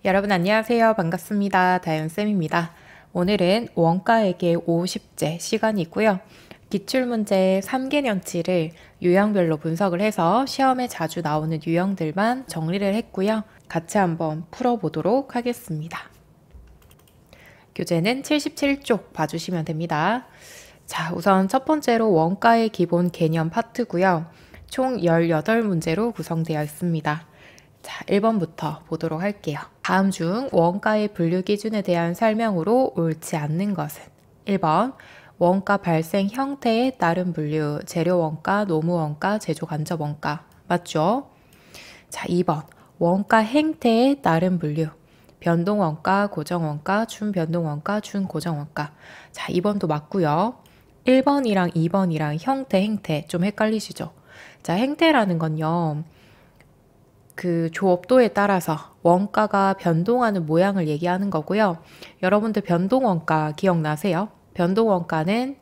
여러분 안녕하세요. 반갑습니다. 다현쌤입니다. 오늘은 원가액의 50제 시간이고요. 기출문제 3개년치를 유형별로 분석을 해서 시험에 자주 나오는 유형들만 정리를 했고요. 같이 한번 풀어보도록 하겠습니다. 교재는 77쪽 봐주시면 됩니다. 자, 우선 첫 번째로 원가의 기본 개념 파트고요. 총 18문제로 구성되어 있습니다. 자, 1번부터 보도록 할게요. 다음 중 원가의 분류 기준에 대한 설명으로 옳지 않는 것은 1번 원가 발생 형태에 따른 분류, 재료 원가, 노무 원가, 제조 간접 원가. 맞죠? 자, 2번 원가 행태에 따른 분류, 변동 원가, 고정 원가, 준변동 원가, 준고정 원가. 자, 2번도 맞고요. 1번이랑 2번이랑 형태 좀 헷갈리시죠? 자, 행태라는 건요. 그 조업도에 따라서 원가가 변동하는 모양을 얘기하는 거고요. 여러분들 변동 원가 기억나세요? 변동 원가는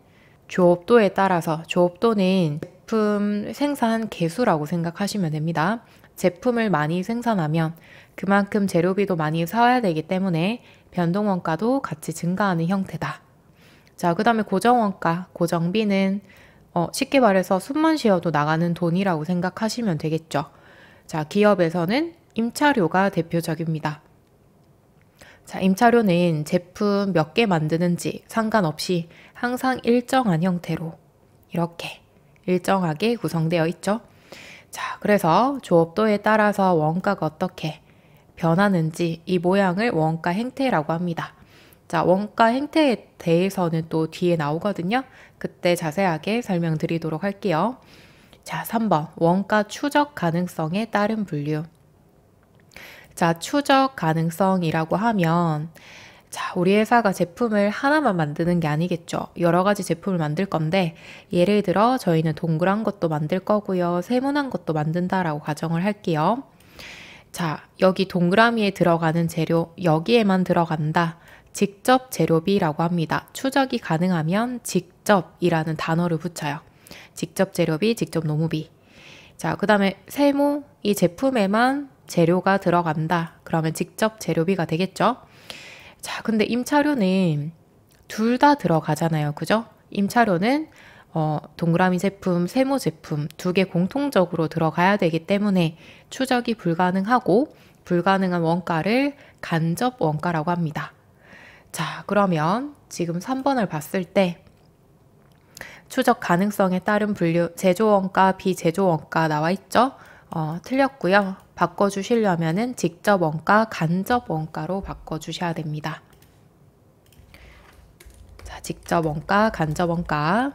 조업도에 따라서, 조업도는 제품 생산 개수라고 생각하시면 됩니다. 제품을 많이 생산하면 그만큼 재료비도 많이 사야 되기 때문에 변동 원가도 같이 증가하는 형태다. 자, 그 다음에 고정 원가, 고정비는 쉽게 말해서 숨만 쉬어도 나가는 돈이라고 생각하시면 되겠죠. 자, 기업에서는 임차료가 대표적입니다. 자, 임차료는 제품 몇 개 만드는지 상관없이 항상 일정한 형태로 이렇게 일정하게 구성되어 있죠. 자, 그래서 조업도에 따라서 원가가 어떻게 변하는지 이 모양을 원가 행태라고 합니다. 자, 원가 행태에 대해서는 또 뒤에 나오거든요. 그때 자세하게 설명드리도록 할게요. 자, 3번 원가 추적 가능성에 따른 분류. 자, 추적 가능성이라고 하면 자, 우리 회사가 제품을 하나만 만드는 게 아니겠죠. 여러 가지 제품을 만들 건데 예를 들어 저희는 동그란 것도 만들 거고요. 세모난 것도 만든다라고 가정을 할게요. 자, 여기 동그라미에 들어가는 재료 여기에만 들어간다. 직접 재료비라고 합니다. 추적이 가능하면 직접이라는 단어를 붙여요. 직접 재료비, 직접 노무비. 자, 그 다음에 세모, 이 제품에만 재료가 들어간다. 그러면 직접 재료비가 되겠죠? 자, 근데 임차료는 둘 다 들어가잖아요. 그죠? 임차료는 동그라미 제품, 세모 제품 두 개 공통적으로 들어가야 되기 때문에 추적이 불가능하고 불가능한 원가를 간접 원가라고 합니다. 자, 그러면 지금 3번을 봤을 때 추적 가능성에 따른 분류, 제조원가, 비제조원가 나와 있죠? 틀렸고요. 바꿔주시려면은 직접 원가, 간접 원가로 바꿔주셔야 됩니다. 자, 직접 원가, 간접 원가.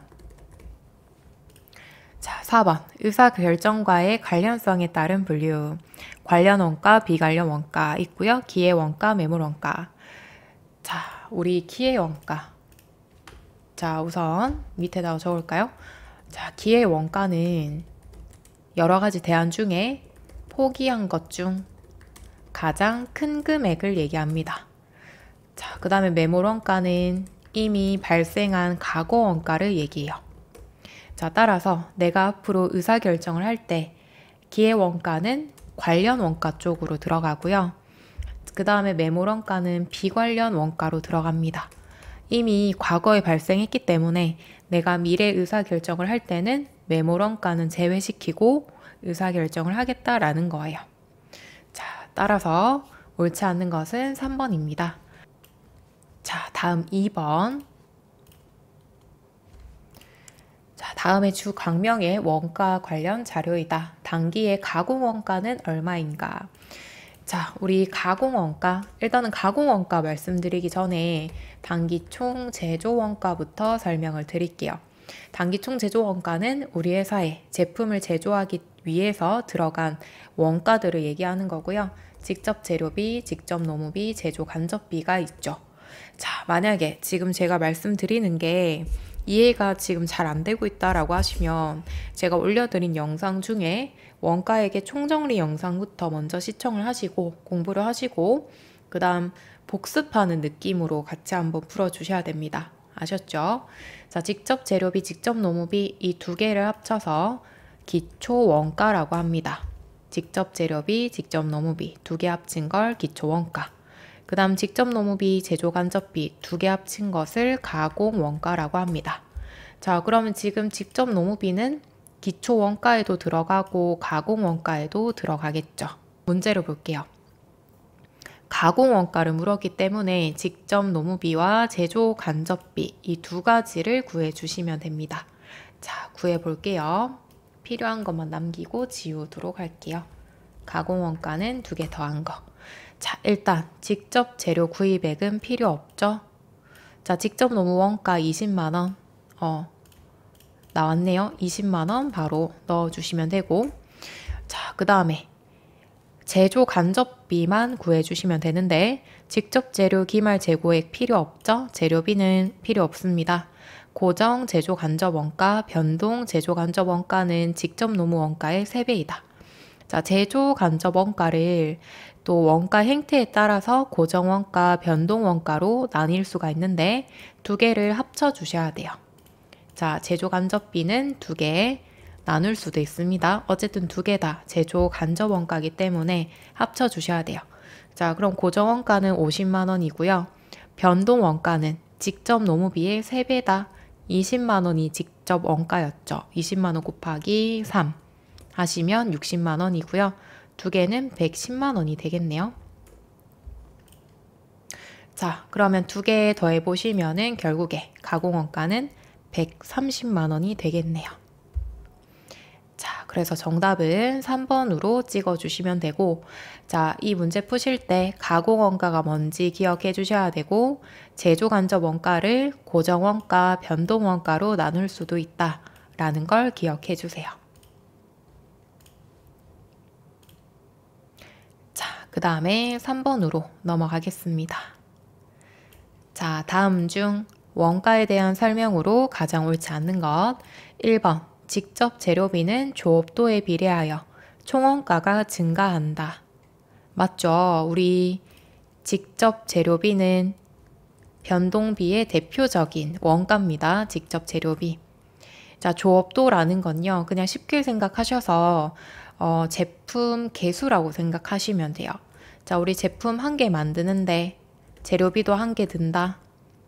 자, 4번 의사결정과의 관련성에 따른 분류, 관련 원가, 비관련 원가 있고요. 기회 원가, 매물 원가. 자, 우리 기회 원가. 자, 우선 밑에다가 적을까요? 자, 기회 원가는 여러 가지 대안 중에 포기한 것 중 가장 큰 금액을 얘기합니다. 자, 그 다음에 매물 원가는 이미 발생한 과거 원가를 얘기해요. 자, 따라서 내가 앞으로 의사결정을 할 때 기회 원가는 관련 원가 쪽으로 들어가고요. 그 다음에 매물 원가는 비관련 원가로 들어갑니다. 이미 과거에 발생했기 때문에 내가 미래 의사결정을 할 때는 매물 원가는 제외시키고 의사결정을 하겠다라는 거예요. 자, 따라서 옳지 않는 것은 3번입니다. 자, 다음 2번. 자, 다음에 주 강명의 원가 관련 자료이다. 당기의 가공 원가는 얼마인가? 자, 우리 가공 원가, 일단은 가공 원가 말씀드리기 전에 단기 총 제조 원가부터 설명을 드릴게요. 단기 총 제조 원가는 우리 회사에 제품을 제조하기 위해서 들어간 원가들을 얘기하는 거고요. 직접 재료비, 직접 노무비, 제조 간접비가 있죠. 자, 만약에 지금 제가 말씀드리는 게 이해가 지금 잘 안 되고 있다라고 하시면 제가 올려드린 영상 중에 원가액의 총정리 영상부터 먼저 시청을 하시고 공부를 하시고 그 다음 복습하는 느낌으로 같이 한번 풀어주셔야 됩니다. 아셨죠? 자, 직접 재료비, 직접 노무비 이 두 개를 합쳐서 기초 원가라고 합니다. 직접 재료비, 직접 노무비 두 개 합친 걸 기초 원가. 그 다음 직접 노무비, 제조 간접비 두 개 합친 것을 가공 원가라고 합니다. 자, 그러면 지금 직접 노무비는 기초 원가에도 들어가고 가공 원가에도 들어가겠죠. 문제를 볼게요. 가공 원가를 물었기 때문에 직접 노무비와 제조 간접비 이 두 가지를 구해 주시면 됩니다. 자, 구해 볼게요. 필요한 것만 남기고 지우도록 할게요. 가공 원가는 두 개 더한 거. 자, 일단 직접 재료 구입액은 필요 없죠? 자, 직접 노무 원가 20만원. 나왔네요. 20만원 바로 넣어주시면 되고, 자, 그 다음에 제조 간접비만 구해주시면 되는데 직접 재료 기말 재고액 필요 없죠? 재료비는 필요 없습니다. 고정 제조 간접 원가, 변동 제조 간접 원가는 직접 노무 원가의 3배이다. 자, 제조 간접 원가를 또 원가 행태에 따라서 고정 원가, 변동 원가로 나뉠 수가 있는데 두 개를 합쳐 주셔야 돼요. 자, 제조 간접비는 두 개 나눌 수도 있습니다. 어쨌든 두 개 다 제조 간접 원가이기 때문에 합쳐 주셔야 돼요. 자, 그럼 고정 원가는 50만 원이고요. 변동 원가는 직접 노무비의 3배다. 20만 원이 직접 원가였죠. 20만 원 곱하기 3 하시면 60만 원이고요. 두 개는 110만 원이 되겠네요. 자, 그러면 두 개 더해 보시면은 결국에 가공 원가는 130만 원이 되겠네요. 자, 그래서 정답은 3번으로 찍어주시면 되고, 자, 이 문제 푸실 때 가공 원가가 뭔지 기억해 주셔야 되고, 제조 간접 원가를 고정 원가, 변동 원가로 나눌 수도 있다라는 걸 기억해 주세요. 자, 그 다음에 3번으로 넘어가겠습니다. 자, 다음 중 원가에 대한 설명으로 가장 옳지 않는 것. 1번, 직접 재료비는 조업도에 비례하여 총원가가 증가한다. 맞죠? 우리 직접 재료비는 변동비의 대표적인 원가입니다. 직접 재료비. 자, 조업도라는 건요, 그냥 쉽게 생각하셔서 제품 개수라고 생각하시면 돼요. 자, 우리 제품 한 개 만드는데 재료비도 한 개 든다.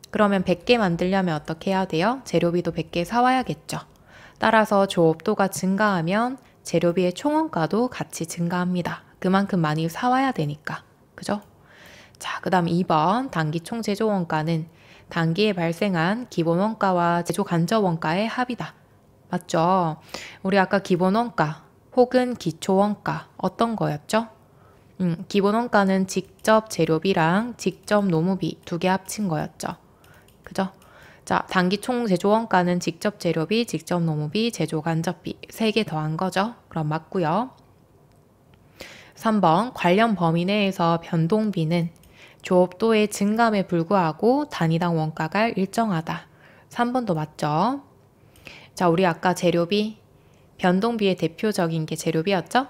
그러면 100개 만들려면 어떻게 해야 돼요? 재료비도 100개 사와야겠죠. 따라서 조업도가 증가하면 재료비의 총원가도 같이 증가합니다. 그만큼 많이 사와야 되니까. 그죠? 자, 그 다음 2번 단기 총 제조 원가는 단기에 발생한 기본 원가와 제조 간접 원가의 합이다. 맞죠? 우리 아까 기본 원가 혹은 기초 원가 어떤 거였죠? 기본 원가는 직접 재료비랑 직접 노무비 두 개 합친 거였죠. 그죠? 자, 단기 총 제조 원가는 직접 재료비, 직접 노무비, 제조 간접비 3개 더한 거죠. 그럼 맞고요. 3번 관련 범위 내에서 변동비는 조업도의 증감에 불구하고 단위당 원가가 일정하다. 3번도 맞죠? 자, 우리 아까 재료비, 변동비의 대표적인 게 재료비였죠?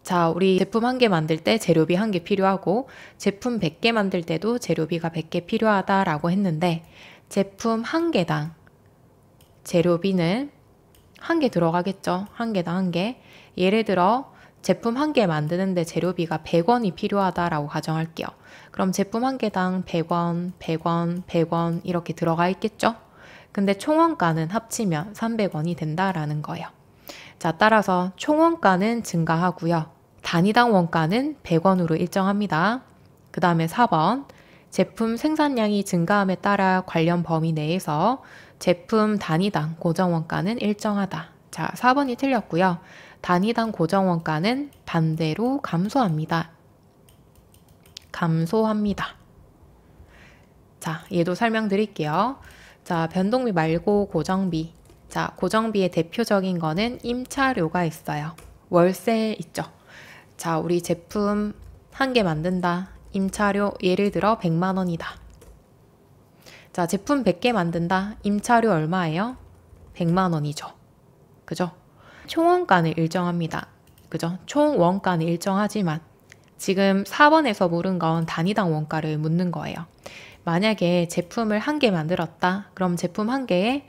자, 우리 제품 한 개 만들 때 재료비 한 개 필요하고 제품 100개 만들 때도 재료비가 100개 필요하다라고 했는데 제품 한 개당 재료비는 한 개 들어가겠죠. 한 개당 한 개. 예를 들어 제품 한 개 만드는데 재료비가 100원이 필요하다라고 가정할게요. 그럼 제품 한 개당 100원, 100원, 100원 이렇게 들어가 있겠죠. 근데 총원가는 합치면 300원이 된다라는 거예요. 자, 따라서 총원가는 증가하고요. 단위당 원가는 100원으로 일정합니다. 그 다음에 4번 제품 생산량이 증가함에 따라 관련 범위 내에서 제품 단위당 고정원가는 일정하다. 자, 4번이 틀렸고요. 단위당 고정원가는 반대로 감소합니다. 감소합니다. 자, 얘도 설명드릴게요. 자, 변동비 말고 고정비. 자, 고정비의 대표적인 거는 임차료가 있어요. 월세 있죠. 자, 우리 제품 한 개 만든다. 임차료 예를 들어 100만 원이다. 자, 제품 100개 만든다. 임차료 얼마예요? 100만 원이죠. 그죠? 총원가는 일정합니다. 그죠? 총원가는 일정하지만 지금 4번에서 물은 건 단위당 원가를 묻는 거예요. 만약에 제품을 한 개 만들었다. 그럼 제품 한 개에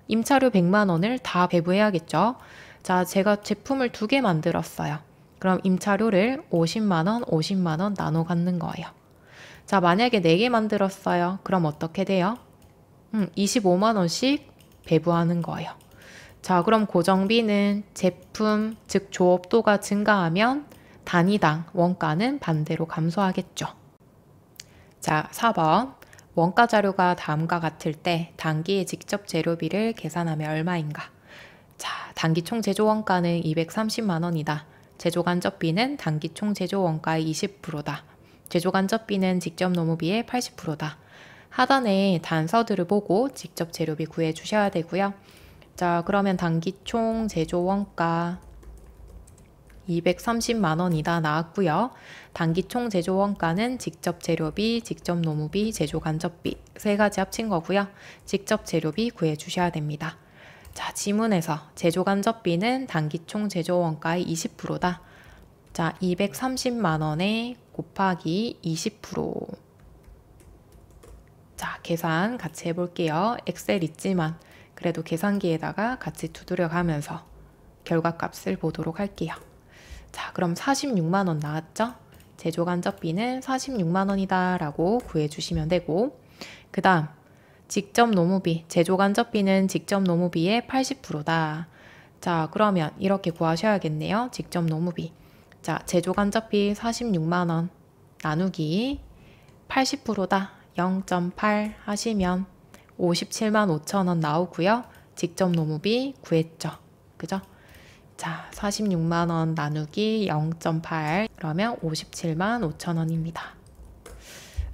임차료 100만 원을 다 배부해야겠죠. 자, 제가 제품을 2개 만들었어요. 그럼 임차료를 50만 원, 50만 원 나눠 갖는 거예요. 자, 만약에 4개 만들었어요. 그럼 어떻게 돼요? 25만 원씩 배부하는 거예요. 자, 그럼 고정비는 제품, 즉 조업도가 증가하면 단위당 원가는 반대로 감소하겠죠. 자, 4번. 원가 자료가 다음과 같을 때 단기의 직접 재료비를 계산하면 얼마인가? 자, 단기 총 제조 원가는 230만 원이다. 제조 간접비는 단기 총 제조 원가의 20%다. 제조 간접비는 직접 노무비의 80%다. 하단에 단서들을 보고 직접 재료비 구해 주셔야 되고요. 자, 그러면 단기 총 제조 원가 230만 원이다 나왔고요. 단기 총 제조 원가는 직접 재료비, 직접 노무비, 제조 간접비 세 가지 합친 거고요. 직접 재료비 구해 주셔야 됩니다. 자, 지문에서 제조 간접비는 단기 총 제조 원가의 20%다. 자, 230만 원에 곱하기 20%. 자, 계산 같이 해볼게요. 엑셀 있지만 그래도 계산기에다가 같이 두드려 가면서 결과값을 보도록 할게요. 자, 그럼 46만 원 나왔죠? 제조 간접비는 46만 원이다 라고 구해주시면 되고, 그 다음 직접 노무비, 제조 간접비는 직접 노무비의 80%다. 자, 그러면 이렇게 구하셔야겠네요. 직접 노무비. 자, 제조 간접비 46만 원 나누기 80%다. 0.8 하시면 57만 5천 원 나오고요. 직접 노무비 구했죠. 그죠? 자, 46만 원 나누기 0.8 그러면 57만 5천 원입니다.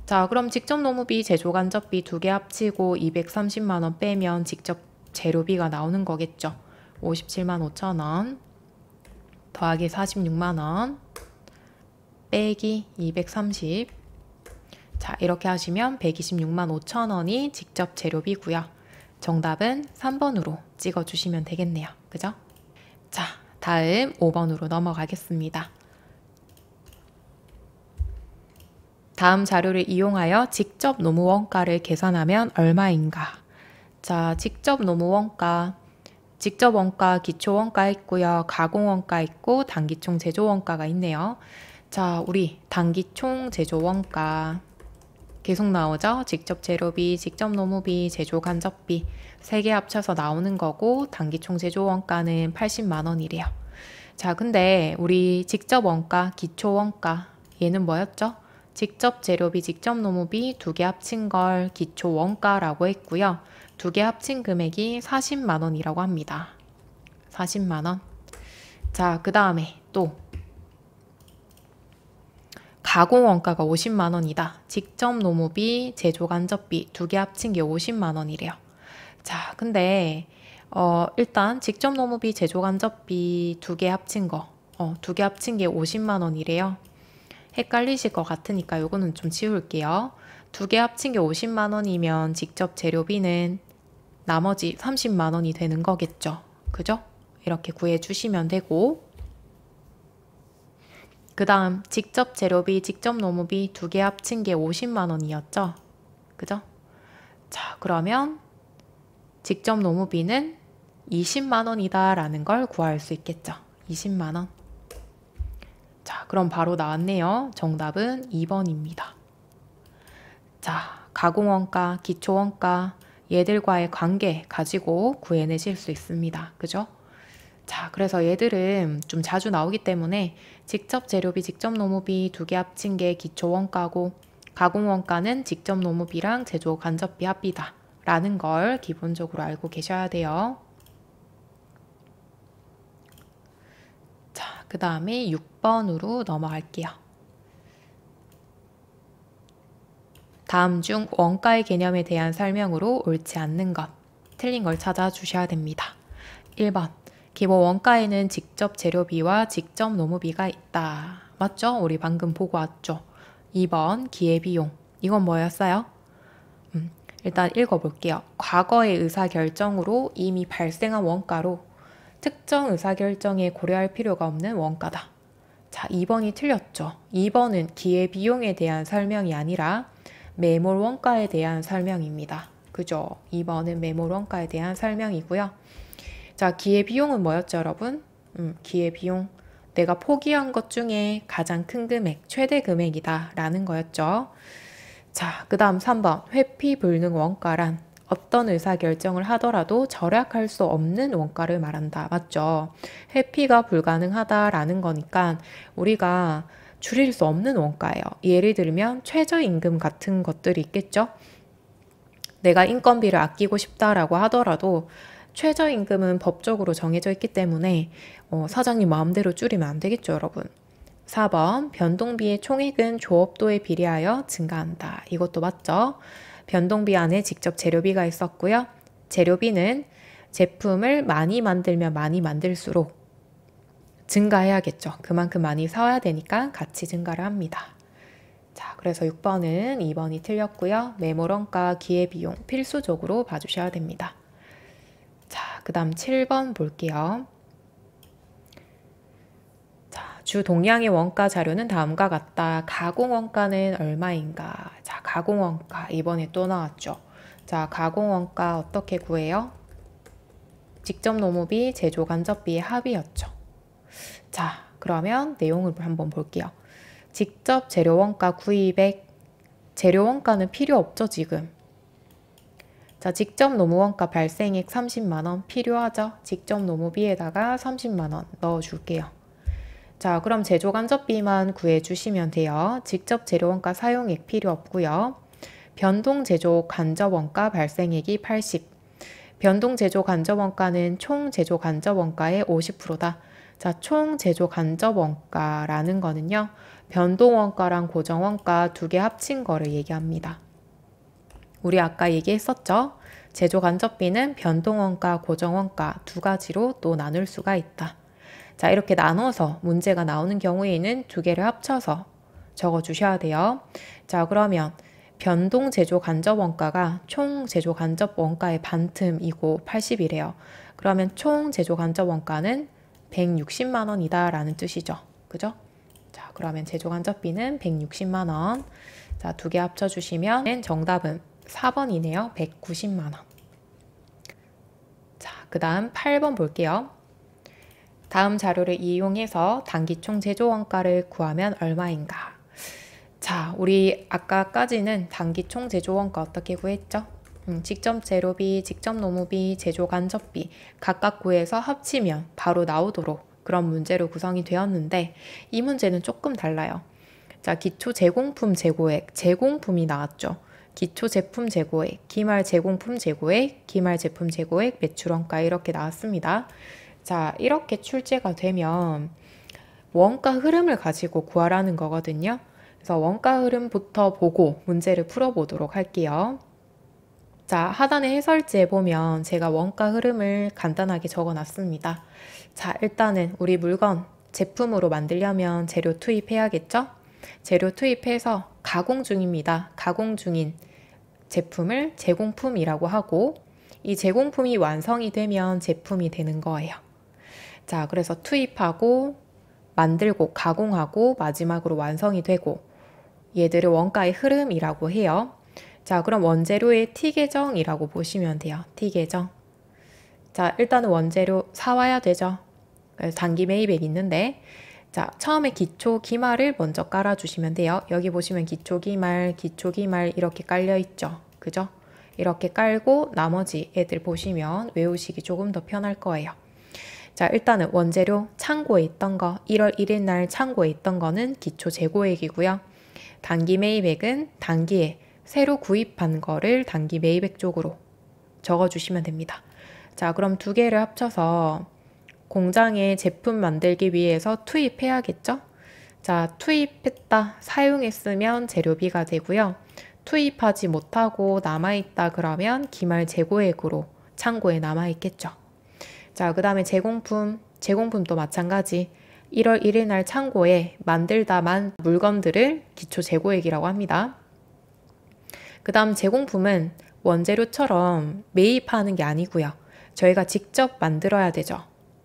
자, 그럼 직접 노무비, 제조 간접비 두 개 합치고 230만 원 빼면 직접 재료비가 나오는 거겠죠. 57만 5천 원 더하기 46만 원 빼기 230. 자, 이렇게 하시면 126만 5천 원이 직접 재료비고요. 정답은 3번으로 찍어주시면 되겠네요. 그죠? 자, 다음 5번으로 넘어가겠습니다. 다음 자료를 이용하여 직접 노무 원가를 계산하면 얼마인가? 자, 직접 노무 원가, 직접 원가, 기초 원가 있고요. 가공 원가 있고 단기 총 제조 원가가 있네요. 자, 우리 단기 총 제조 원가 계속 나오죠? 직접 재료비, 직접 노무비, 제조 간접비 세 개 합쳐서 나오는 거고 단기 총 제조 원가는 80만 원이래요. 자, 근데 우리 직접 원가, 기초 원가 얘는 뭐였죠? 직접 재료비, 직접 노무비 두 개 합친 걸 기초 원가라고 했고요. 두 개 합친 금액이 40만 원이라고 합니다. 40만 원. 자, 그 다음에 또 가공 원가가 50만 원이다. 직접 노무비, 제조 간접비 두 개 합친 게 50만 원이래요. 자, 근데 일단 직접 노무비, 제조 간접비 두 개 합친 거, 두 개 합친 게 50만 원이래요. 헷갈리실 것 같으니까 요거는 좀 지울게요. 두 개 합친 게 50만 원이면 직접 재료비는 나머지 30만 원이 되는 거겠죠. 그죠? 이렇게 구해주시면 되고, 그 다음 직접 재료비, 직접 노무비 두 개 합친 게 50만 원이었죠. 그죠? 자, 그러면 직접 노무비는 20만 원이다 라는 걸 구할 수 있겠죠. 20만 원. 자, 그럼 바로 나왔네요. 정답은 2번입니다. 자, 가공원가, 기초원가 얘들과의 관계 가지고 구해내실 수 있습니다. 그죠? 자, 그래서 얘들은 좀 자주 나오기 때문에 직접 재료비, 직접 노무비 두 개 합친 게 기초원가고 가공원가는 직접 노무비랑 제조 간접비 합비다 라는 걸 기본적으로 알고 계셔야 돼요. 자, 그 다음에 6번으로 넘어갈게요. 다음 중 원가의 개념에 대한 설명으로 옳지 않는 것, 틀린 걸 찾아주셔야 됩니다. 1번, 기본 원가에는 직접 재료비와 직접 노무비가 있다. 맞죠? 우리 방금 보고 왔죠? 2번, 기회비용. 이건 뭐였어요? 일단 읽어볼게요. 과거의 의사결정으로 이미 발생한 원가로 특정 의사결정에 고려할 필요가 없는 원가다. 자, 2번이 틀렸죠. 2번은 기회비용에 대한 설명이 아니라 매몰 원가에 대한 설명입니다. 그죠? 2번은 매몰 원가에 대한 설명이고요. 자, 기회비용은 뭐였죠, 여러분? 기회비용. 내가 포기한 것 중에 가장 큰 금액, 최대 금액이다 라는 거였죠. 자, 그 다음 3번. 회피 불능 원가란 어떤 의사결정을 하더라도 절약할 수 없는 원가를 말한다. 맞죠? 회피가 불가능하다라는 거니까 우리가 줄일 수 없는 원가예요. 예를 들면 최저임금 같은 것들이 있겠죠? 내가 인건비를 아끼고 싶다라고 하더라도 최저임금은 법적으로 정해져 있기 때문에 사장님 마음대로 줄이면 안 되겠죠, 여러분. 4번 변동비의 총액은 조업도에 비례하여 증가한다. 이것도 맞죠? 변동비 안에 직접 재료비가 있었고요. 재료비는 제품을 많이 만들면 많이 만들수록 증가해야겠죠. 그만큼 많이 사야 되니까 같이 증가를 합니다. 자, 그래서 6번은 2번이 틀렸고요. 매몰원가, 기회비용 필수적으로 봐주셔야 됩니다. 자, 그 다음 7번 볼게요. 자, 주 동량의 원가 자료는 다음과 같다. 가공원가는 얼마인가? 자, 가공원가 이번에 또 나왔죠. 자, 가공원가 어떻게 구해요? 직접 노무비, 제조 간접비의 합이었죠. 자, 그러면 내용을 한번 볼게요. 직접 재료원가 구입액, 재료원가는 필요 없죠, 지금. 자, 직접 노무원가 발생액 30만원 필요하죠? 직접 노무비에다가 30만원 넣어줄게요. 자, 그럼 제조 간접비만 구해주시면 돼요. 직접 재료원가 사용액 필요 없고요. 변동 제조 간접원가 발생액이 80. 변동 제조 간접원가는 총 제조 간접원가의 50%다. 자, 총 제조 간접원가라는 거는요. 변동원가랑 고정원가 두 개 합친 거를 얘기합니다. 우리 아까 얘기했었죠? 제조 간접비는 변동원가, 고정원가 두 가지로 또 나눌 수가 있다. 자, 이렇게 나눠서 문제가 나오는 경우에는 두 개를 합쳐서 적어주셔야 돼요. 자, 그러면 변동 제조 간접 원가가 총 제조 간접 원가의 반틈이고 80이래요. 그러면 총 제조 간접 원가는 160만 원이다 라는 뜻이죠. 그죠? 자, 그러면 제조 간접비는 160만 원. 자, 두 개 합쳐주시면 정답은 4번이네요. 190만 원. 자, 그 다음 8번 볼게요. 다음 자료를 이용해서 단기총 제조 원가를 구하면 얼마인가? 자, 우리 아까까지는 단기총 제조 원가 어떻게 구했죠? 직접 재료비, 직접 노무비, 제조 간접비 각각 구해서 합치면 바로 나오도록 그런 문제로 구성이 되었는데 이 문제는 조금 달라요. 자, 기초 제공품 재고액, 제공품이 나왔죠. 기초 제품 재고액, 기말 제공품 재고액, 기말 제품 재고액, 매출원가 이렇게 나왔습니다. 자, 이렇게 출제가 되면 원가 흐름을 가지고 구하라는 거거든요. 그래서 원가 흐름부터 보고 문제를 풀어보도록 할게요. 자, 하단의 해설지에 보면 제가 원가 흐름을 간단하게 적어놨습니다. 자, 일단은 우리 물건 제품으로 만들려면 재료 투입해야겠죠? 재료 투입해서 가공 중입니다. 가공 중인 제품을 제공품이라고 하고 이 제공품이 완성이 되면 제품이 되는 거예요. 자, 그래서 투입하고 만들고 가공하고 마지막으로 완성이 되고 얘들을 원가의 흐름이라고 해요. 자, 그럼 원재료의 T계정이라고 보시면 돼요. T계정. 자, 일단은 원재료 사와야 되죠. 단기 매입액 있는데 자, 처음에 기초 기말을 먼저 깔아주시면 돼요. 여기 보시면 기초 기말 이렇게 깔려 있죠. 그죠? 이렇게 깔고 나머지 애들 보시면 외우시기 조금 더 편할 거예요. 자, 일단은 원재료 창고에 있던 거 1월 1일 날 창고에 있던 거는 기초 재고액이고요. 단기 매입액은 단기에 새로 구입한 거를 단기 매입액 쪽으로 적어주시면 됩니다. 자, 그럼 두 개를 합쳐서 공장에 제품 만들기 위해서 투입해야겠죠? 자, 투입했다, 사용했으면 재료비가 되고요. 투입하지 못하고 남아있다 그러면 기말 재고액으로 창고에 남아있겠죠. 자, 그 다음에 제공품도 마찬가지. 1월 1일 날 창고에 만들다만 물건들을 기초 재고액이라고 합니다. 그 다음 제공품은 원재료처럼 매입하는 게 아니고요. 저희가 직접 만들어야 되죠.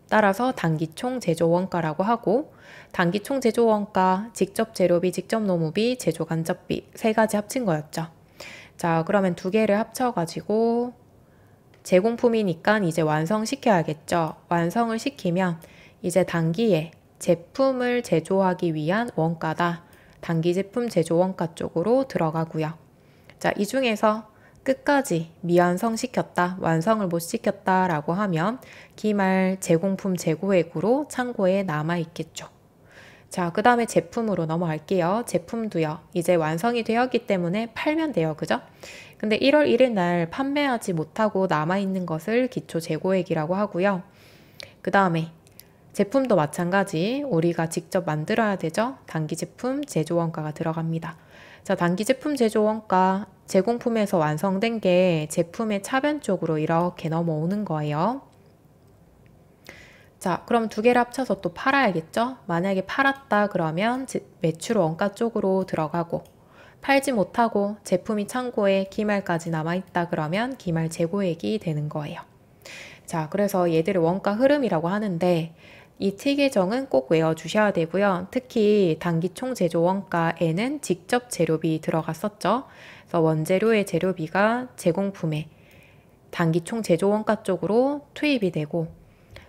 따라서 단기총 제조 원가라고 하고 단기총 제조 원가, 직접 재료비, 직접 노무비, 제조 간접비 세 가지 합친 거였죠. 자, 그러면 두 개를 합쳐가지고 제공품이니까 이제 완성시켜야겠죠. 완성을 시키면 이제 단기에 제품을 제조하기 위한 원가다. 단기 제품 제조 원가 쪽으로 들어가고요. 자, 이 중에서 끝까지 미완성시켰다, 완성을 못 시켰다 라고 하면 기말 제공품 재고액으로 창고에 남아있겠죠. 자, 그 다음에 제품으로 넘어갈게요. 제품도요. 이제 완성이 되었기 때문에 팔면 돼요. 그죠? 근데 1월 1일 날 판매하지 못하고 남아있는 것을 기초 재고액이라고 하고요. 그 다음에 제품도 마찬가지 우리가 직접 만들어야 되죠. 단기 제품 제조 원가가 들어갑니다. 자, 단기 제품 제조 원가 제공품에서 완성된 게 제품의 차변 쪽으로 이렇게 넘어오는 거예요. 자, 그럼 두 개를 합쳐서 또 팔아야겠죠? 만약에 팔았다 그러면 매출 원가 쪽으로 들어가고, 팔지 못하고 제품이 창고에 기말까지 남아있다 그러면 기말 재고액이 되는 거예요. 자, 그래서 얘들을 원가 흐름이라고 하는데 이 T 계정은 꼭 외워주셔야 되고요. 특히 단기 총 제조 원가에는 직접 재료비 들어갔었죠. 그래서 원재료의 재료비가 제공품의 단기 총 제조 원가 쪽으로 투입이 되고,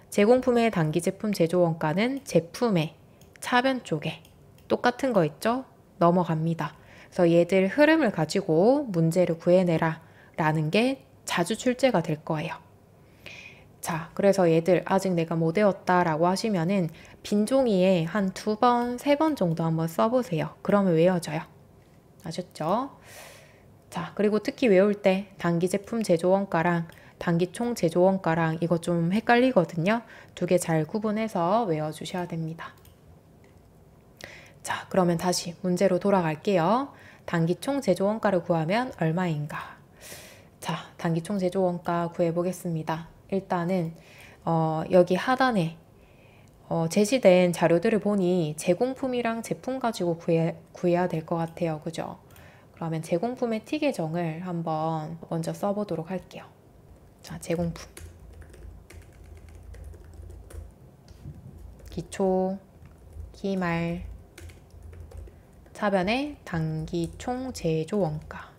제공품의 단기 제품 제조 원가는 제품의 차변 쪽에 똑같은 거 있죠? 넘어갑니다. 그래서 얘들 흐름을 가지고 문제를 구해내라 라는 게 자주 출제가 될 거예요. 자, 그래서 얘들 아직 내가 못 외웠다 라고 하시면은 빈 종이에 한 2번, 3번 정도 한번 써보세요. 그러면 외워져요. 아셨죠? 자, 그리고 특히 외울 때 단기 제품 제조 원가랑 단기 총 제조 원가랑 이거 좀 헷갈리거든요. 두 개 잘 구분해서 외워주셔야 됩니다. 자, 그러면 다시 문제로 돌아갈게요. 단기 총 제조 원가를 구하면 얼마인가? 자, 단기 총 제조 원가 구해보겠습니다. 일단은 여기 하단에 제시된 자료들을 보니 제공품이랑 제품 가지고 구해야 될 것 같아요. 그죠? 그러면 제공품의 T 계정을 한번 먼저 써보도록 할게요. 자, 제공품 기초 기말 차변의 단기 총 제조 원가.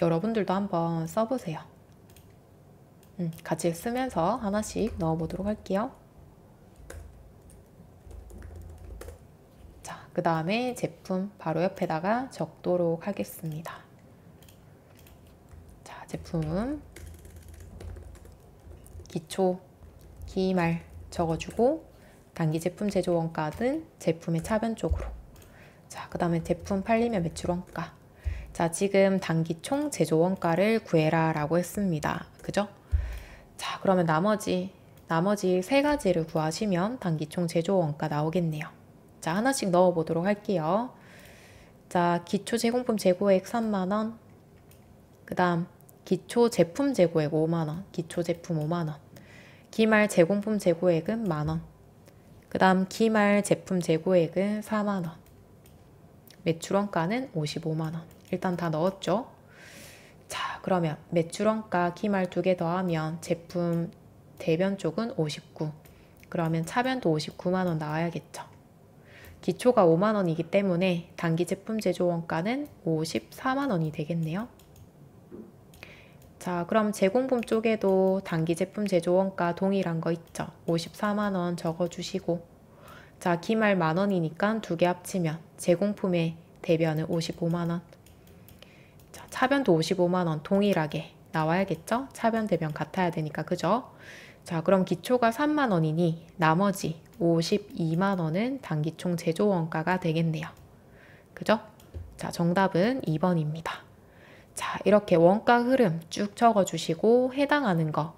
여러분들도 한번 써보세요. 같이 쓰면서 하나씩 넣어보도록 할게요. 자, 그 다음에 제품 바로 옆에다가 적도록 하겠습니다. 자, 제품 기초 기말 적어주고, 단기 제품 제조 원가는 제품의 차변 쪽으로. 자, 그 다음에 제품 팔리면 매출 원가. 자, 지금 단기 총 제조 원가를 구해라 라고 했습니다. 그죠? 자, 그러면 나머지 세 가지를 구하시면 단기 총 제조 원가 나오겠네요. 자, 하나씩 넣어 보도록 할게요. 자, 기초 제공품 재고액 3만원, 그 다음 기초 제품 재고액 5만원, 기초 제품 5만원, 기말 제공품 재고액은 만원, 그 다음 기말 제품 재고액은 4만원, 매출 원가는 55만원. 일단 다 넣었죠? 자, 그러면 매출 원가 기말 2개 더하면 제품 대변 쪽은 59. 그러면 차변도 59만원 나와야겠죠. 기초가 5만원이기 때문에 단기 제품 제조 원가는 54만원이 되겠네요. 자, 그럼 제공품 쪽에도 단기 제품 제조 원가 동일한 거 있죠. 54만원 적어주시고, 자, 기말 만원이니까 2개 합치면 제공품의 대변은 55만원. 자, 차변도 55만원 동일하게 나와야겠죠? 차변 대변 같아야 되니까, 그죠? 자, 그럼 기초가 3만원이니 나머지 52만원은 단기 총 제조 원가가 되겠네요. 그죠? 자, 정답은 2번입니다. 자, 이렇게 원가 흐름 쭉 적어주시고 해당하는 거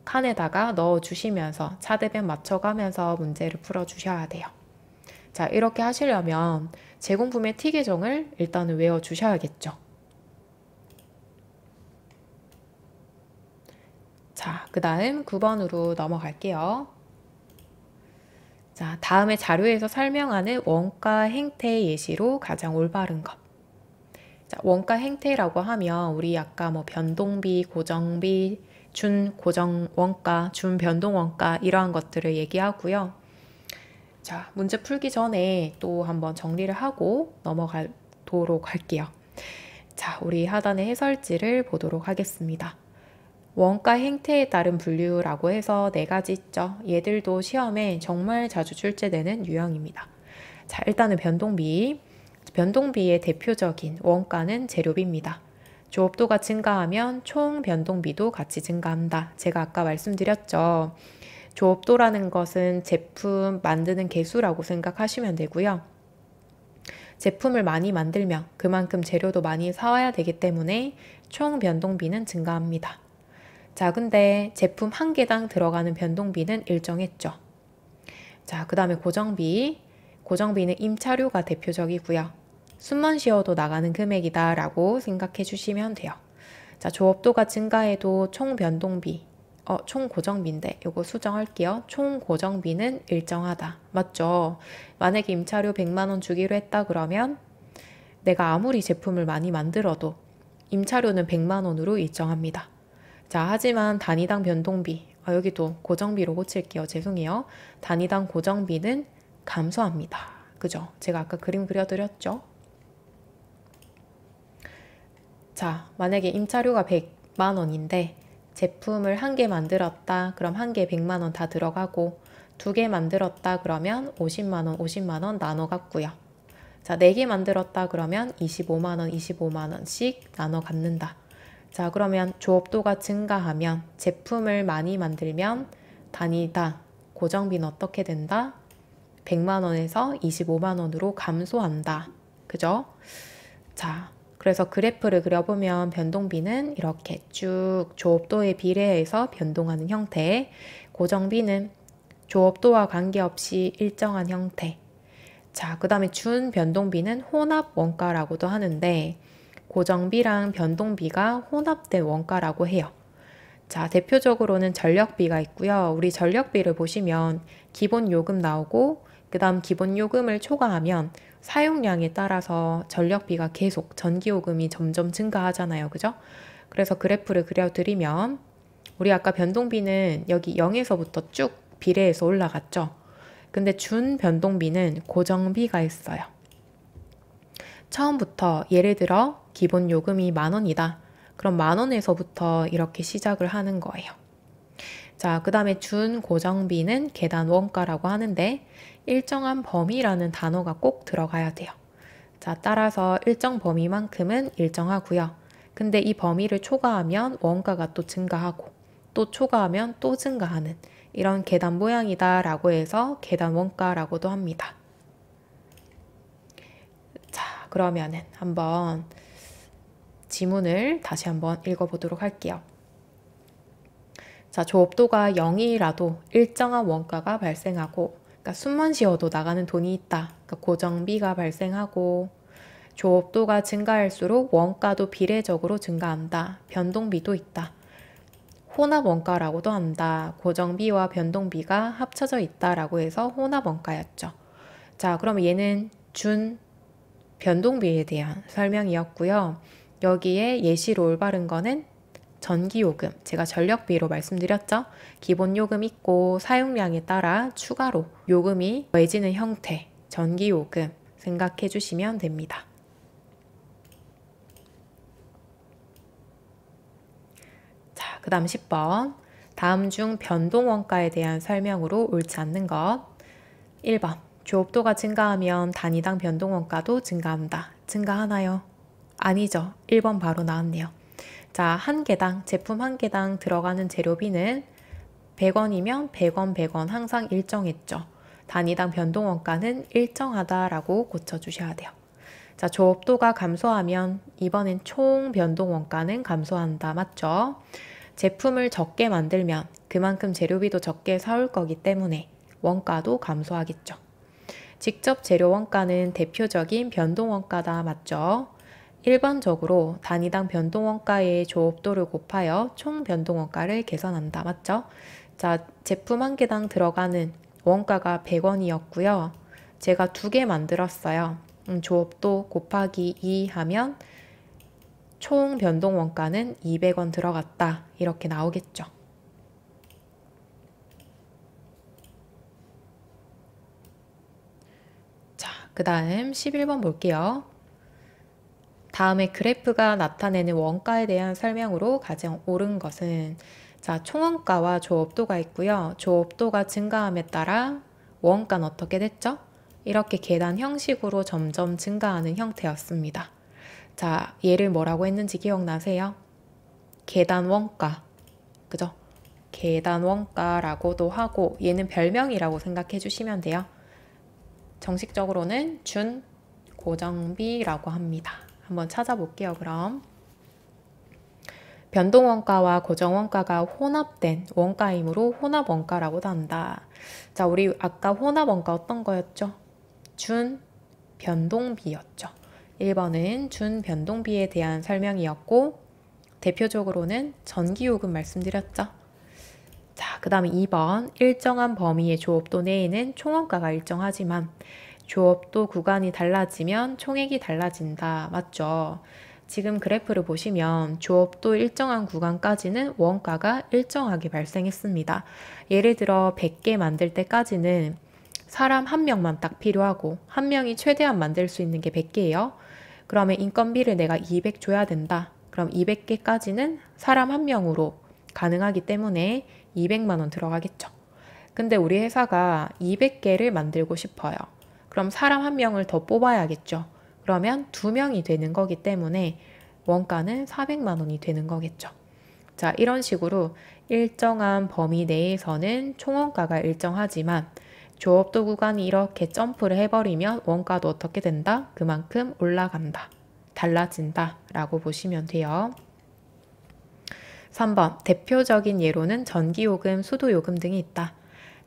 칸에다가 넣어주시면서 차대변 맞춰가면서 문제를 풀어주셔야 돼요. 자, 이렇게 하시려면 제공품의 T 계정을 일단은 외워주셔야겠죠. 자, 그 다음 9번으로 넘어갈게요. 자, 다음에 자료에서 설명하는 원가 행태 예시로 가장 올바른 것. 자, 원가 행태라고 하면 우리 아까 뭐 변동비, 고정비, 준 고정 원가, 준 변동 원가 이러한 것들을 얘기하고요. 자, 문제 풀기 전에 또 한번 정리를 하고 넘어가도록 할게요. 자, 우리 하단의 해설지를 보도록 하겠습니다. 원가 행태에 따른 분류라고 해서 4가지 있죠. 얘들도 시험에 정말 자주 출제되는 유형입니다. 자, 일단은 변동비. 변동비의 대표적인 원가는 재료비입니다. 조업도가 증가하면 총 변동비도 같이 증가한다. 제가 아까 말씀드렸죠. 조업도라는 것은 제품 만드는 개수라고 생각하시면 되고요. 제품을 많이 만들면 그만큼 재료도 많이 사와야 되기 때문에 총 변동비는 증가합니다. 자, 근데 제품 한 개당 들어가는 변동비는 일정했죠. 자, 그 다음에 고정비. 고정비는 임차료가 대표적이고요. 숨만 쉬어도 나가는 금액이다 라고 생각해 주시면 돼요. 자, 조업도가 증가해도 총 변동비, 총 고정비인데 이거 수정할게요. 총 고정비는 일정하다. 맞죠? 만약에 임차료 100만 원 주기로 했다 그러면 내가 아무리 제품을 많이 만들어도 임차료는 100만 원으로 일정합니다. 자, 하지만 단위당 변동비, 여기도 고정비로 고칠게요. 죄송해요. 단위당 고정비는 감소합니다. 그죠? 제가 아까 그림 그려드렸죠? 자, 만약에 임차료가 100만 원인데 제품을 한 개 만들었다. 그럼 한 개 100만 원 다 들어가고 2개 만들었다. 그러면 50만 원, 50만 원 나눠 갖고요. 자, 4개 만들었다. 그러면 25만 원, 25만 원씩 나눠 갖는다. 자, 그러면 조업도가 증가하면 제품을 많이 만들면 단위당 고정비는 어떻게 된다? 100만 원에서 25만 원으로 감소한다. 그죠? 자, 그래서 그래프를 그려보면 변동비는 이렇게 쭉 조업도에 비례해서 변동하는 형태, 고정비는 조업도와 관계없이 일정한 형태. 자, 그 다음에 준 변동비는 혼합 원가라고도 하는데 고정비랑 변동비가 혼합된 원가라고 해요. 자, 대표적으로는 전력비가 있고요. 우리 전력비를 보시면 기본 요금 나오고 그 다음 기본 요금을 초과하면 사용량에 따라서 전력비가 계속 전기요금이 점점 증가하잖아요. 그죠? 그래서 그래프를 그려드리면 우리 아까 변동비는 여기 0에서부터 쭉 비례해서 올라갔죠. 근데 준 변동비는 고정비가 있어요. 처음부터 예를 들어 기본 요금이 10,000원이다. 그럼 10,000원에서부터 이렇게 시작을 하는 거예요. 자, 그 다음에 준 고정비는 계단 원가라고 하는데 일정한 범위라는 단어가 꼭 들어가야 돼요. 자, 따라서 일정 범위만큼은 일정하고요. 근데 이 범위를 초과하면 원가가 또 증가하고 또 초과하면 또 증가하는 이런 계단 모양이다 라고 해서 계단 원가라고도 합니다. 자, 그러면은 한번 지문을 다시 한번 읽어보도록 할게요. 자, 조업도가 0이라도 일정한 원가가 발생하고, 그러니까 숨만 쉬어도 나가는 돈이 있다. 그러니까 고정비가 발생하고, 조업도가 증가할수록 원가도 비례적으로 증가한다. 변동비도 있다. 혼합 원가라고도 한다. 고정비와 변동비가 합쳐져 있다라고 해서 혼합 원가였죠. 자, 그러면 얘는 준 변동비에 대한 설명이었고요. 여기에 예시로 올바른 거는 전기요금, 제가 전력비로 말씀드렸죠. 기본 요금 있고 사용량에 따라 추가로 요금이 더해지는 형태, 전기요금 생각해 주시면 됩니다. 자, 그 다음 10번. 다음 중 변동원가에 대한 설명으로 옳지 않는 것. 1번. 조업도가 증가하면 단위당 변동원가도 증가한다. 증가하나요? 아니죠. 1번 바로 나왔네요. 자, 한 개당, 제품 한 개당 들어가는 재료비는 100원이면 100원, 100원 항상 일정했죠. 단위당 변동원가는 일정하다라고 고쳐주셔야 돼요. 자, 조업도가 감소하면 이번엔 총 변동원가는 감소한다. 맞죠? 제품을 적게 만들면 그만큼 재료비도 적게 사올 거기 때문에 원가도 감소하겠죠. 직접 재료 원가는 대표적인 변동원가다. 맞죠? 일반적으로 단위당 변동원가의 조업도를 곱하여 총 변동원가를 계산한다. 맞죠? 자, 제품 한 개당 들어가는 원가가 100원이었고요. 제가 2개 만들었어요. 조업도 곱하기 2 하면 총 변동원가는 200원 들어갔다. 이렇게 나오겠죠. 자, 그 다음 11번 볼게요. 다음에 그래프가 나타내는 원가에 대한 설명으로 가장 옳은 것은 자, 총원가와 조업도가 있고요. 조업도가 증가함에 따라 원가는 어떻게 됐죠? 이렇게 계단 형식으로 점점 증가하는 형태였습니다. 자, 얘를 뭐라고 했는지 기억나세요? 계단 원가, 그죠? 계단 원가라고도 하고 얘는 별명이라고 생각해 주시면 돼요. 정식적으로는 준 고정비라고 합니다. 한번 찾아볼게요. 그럼 변동원가와 고정원가가 혼합된 원가이므로 혼합원가라고도 한다. 자, 우리 아까 혼합원가 어떤 거였죠? 준 변동비였죠. 1번은 준 변동비에 대한 설명이었고 대표적으로는 전기요금 말씀드렸죠. 자, 그 다음에 2번 일정한 범위의 조업도 내에는 총원가가 일정하지만 조업도 구간이 달라지면 총액이 달라진다. 맞죠? 지금 그래프를 보시면 조업도 일정한 구간까지는 원가가 일정하게 발생했습니다. 예를 들어 100개 만들 때까지는 사람 한 명만 딱 필요하고 한 명이 최대한 만들 수 있는 게 100개예요. 그러면 인건비를 내가 200 줘야 된다. 그럼 200개까지는 사람 한 명으로 가능하기 때문에 200만 원 들어가겠죠. 근데 우리 회사가 200개를 만들고 싶어요. 그럼 사람 한 명을 더 뽑아야겠죠. 그러면 2명이 되는 거기 때문에 원가는 400만 원이 되는 거겠죠. 자, 이런 식으로 일정한 범위 내에서는 총원가가 일정하지만 조업도 구간이 이렇게 점프를 해버리면 원가도 어떻게 된다? 그만큼 올라간다. 달라진다 라고 보시면 돼요. 3번 대표적인 예로는 전기요금, 수도요금 등이 있다.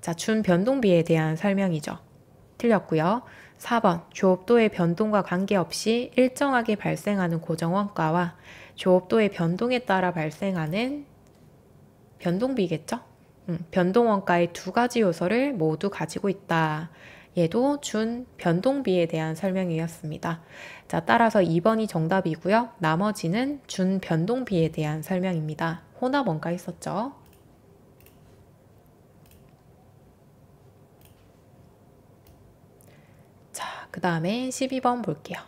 자, 준 변동비에 대한 설명이죠. 틀렸고요. 4번 조업도의 변동과 관계없이 일정하게 발생하는 고정원가와 조업도의 변동에 따라 발생하는 변동비겠죠? 변동원가의 두 가지 요소를 모두 가지고 있다. 얘도 준 변동비에 대한 설명이었습니다. 자, 따라서 2번이 정답이고요. 나머지는 준 변동비에 대한 설명입니다. 혼합원가 있었죠? 자, 그 다음에 12번 볼게요.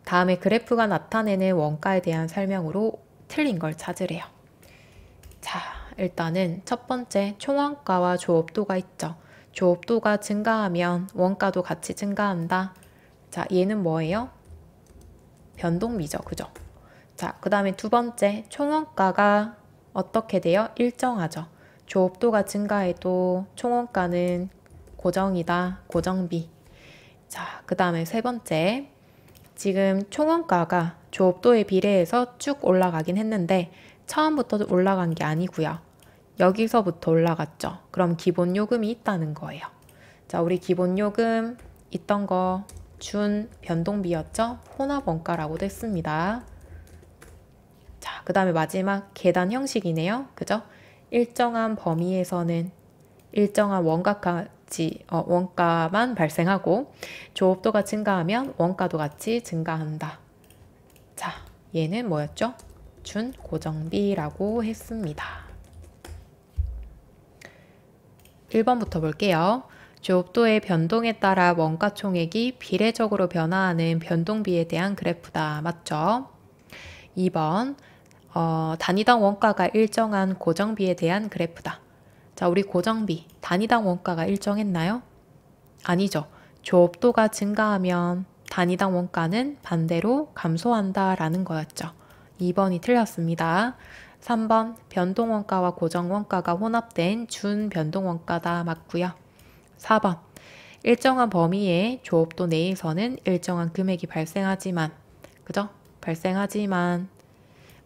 다음에 그래프가 나타내는 원가에 대한 설명으로 틀린 걸 찾으래요. 자, 일단은 첫 번째 총원가와 조업도가 있죠. 조업도가 증가하면 원가도 같이 증가한다. 자, 얘는 뭐예요? 변동비죠. 그죠? 자, 그 다음에 두 번째 총원가가 어떻게 돼요? 일정하죠. 조업도가 증가해도 총원가는 고정이다. 고정비. 자, 그 다음에 세 번째 지금 총원가가 조업도에 비례해서 쭉 올라가긴 했는데 처음부터 올라간 게 아니고요. 여기서부터 올라갔죠. 그럼 기본 요금이 있다는 거예요. 자, 우리 기본 요금 있던 거 준 변동비였죠. 혼합원가라고도 했습니다. 자, 그 다음에 마지막 계단 형식이네요. 그죠? 일정한 범위에서는 일정한 원가만 발생하고 조업도가 증가하면 원가도 같이 증가한다. 자, 얘는 뭐였죠? 준 고정비라고 했습니다. 1번부터 볼게요. 조업도의 변동에 따라 원가 총액이 비례적으로 변화하는 변동비에 대한 그래프다. 맞죠? 2번 단위당 원가가 일정한 고정비에 대한 그래프다. 자, 우리 고정비 단위당 원가가 일정했나요? 아니죠. 조업도가 증가하면 단위당 원가는 반대로 감소한다 라는 거였죠. 2번이 틀렸습니다. 3번 변동원가와 고정원가가 혼합된 준변동원가다. 맞고요. 4번 일정한 범위의 조업도 내에서는 일정한 금액이 발생하지만 그죠? 발생하지만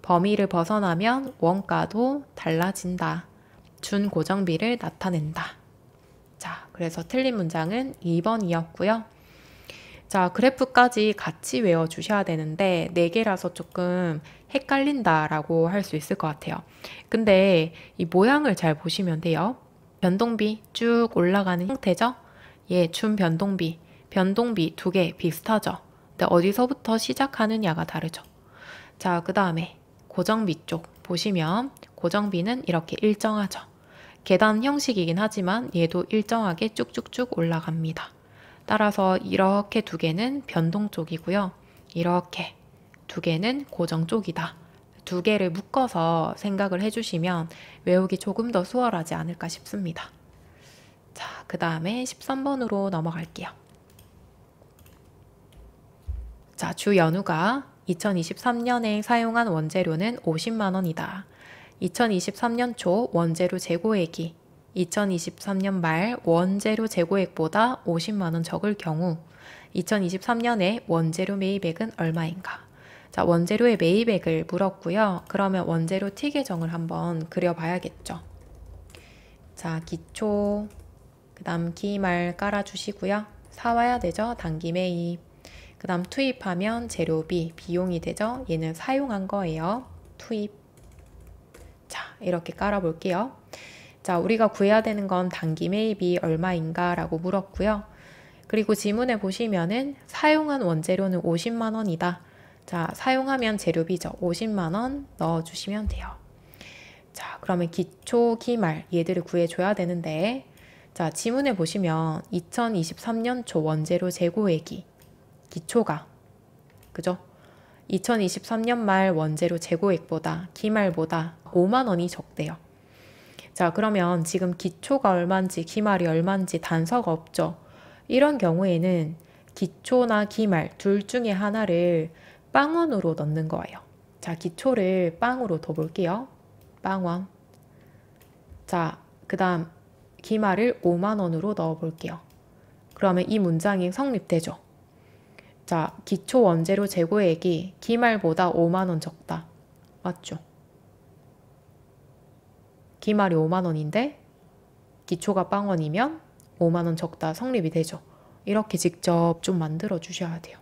범위를 벗어나면 원가도 달라진다. 준고정비를 나타낸다. 자, 그래서 틀린 문장은 2번이었고요. 자, 그래프까지 같이 외워주셔야 되는데 4개라서 조금 헷갈린다라고 할 수 있을 것 같아요. 근데 이 모양을 잘 보시면 돼요. 변동비 쭉 올라가는 형태죠. 예, 준 변동비, 변동비 2개 비슷하죠. 근데 어디서부터 시작하느냐가 다르죠. 자, 그 다음에 고정비 쪽 보시면 고정비는 이렇게 일정하죠. 계단 형식이긴 하지만 얘도 일정하게 쭉쭉쭉 올라갑니다. 따라서 이렇게 2개는 변동 쪽이고요. 이렇게 2개는 고정 쪽이다. 2개를 묶어서 생각을 해주시면 외우기 조금 더 수월하지 않을까 싶습니다. 자, 그 다음에 13번으로 넘어갈게요. 자, 주 연우가 2023년에 사용한 원재료는 50만 원이다. 2023년 초 원재료 재고액이 2023년 말 원재료 재고액보다 50만 원 적을 경우 2023년에 원재료 매입액은 얼마인가? 자, 원재료의 매입액을 물었고요. 그러면 원재료 T 계정을 한번 그려봐야겠죠. 자, 기초, 그 다음 기말 깔아주시고요. 사와야 되죠. 단기 매입. 그 다음 투입하면 재료비, 비용이 되죠. 얘는 사용한 거예요. 투입. 자, 이렇게 깔아볼게요. 자, 우리가 구해야 되는 건 단기 매입이 얼마인가 라고 물었고요. 그리고 지문에 보시면은 사용한 원재료는 50만 원이다. 자, 사용하면 재료비죠. 50만 원 넣어주시면 돼요. 자, 그러면 기초, 기말 얘들을 구해줘야 되는데, 자, 지문에 보시면 2023년 초 원재료 재고액이 기초가, 그죠? 2023년 말 원재료 재고액보다 기말보다 5만 원이 적대요. 자, 그러면 지금 기초가 얼마인지 기말이 얼마인지 단서가 없죠. 이런 경우에는 기초나 기말 둘 중에 하나를 빵원으로 넣는 거예요. 자, 기초를 빵으로 둬볼게요. 빵원. 자, 그 다음 기말을 5만 원으로 넣어볼게요. 그러면 이 문장이 성립되죠. 자, 기초 원재료 재고액이 기말보다 5만 원 적다. 맞죠? 기말이 5만 원인데 기초가 빵원이면 5만 원 적다 성립이 되죠. 이렇게 직접 좀 만들어 주셔야 돼요.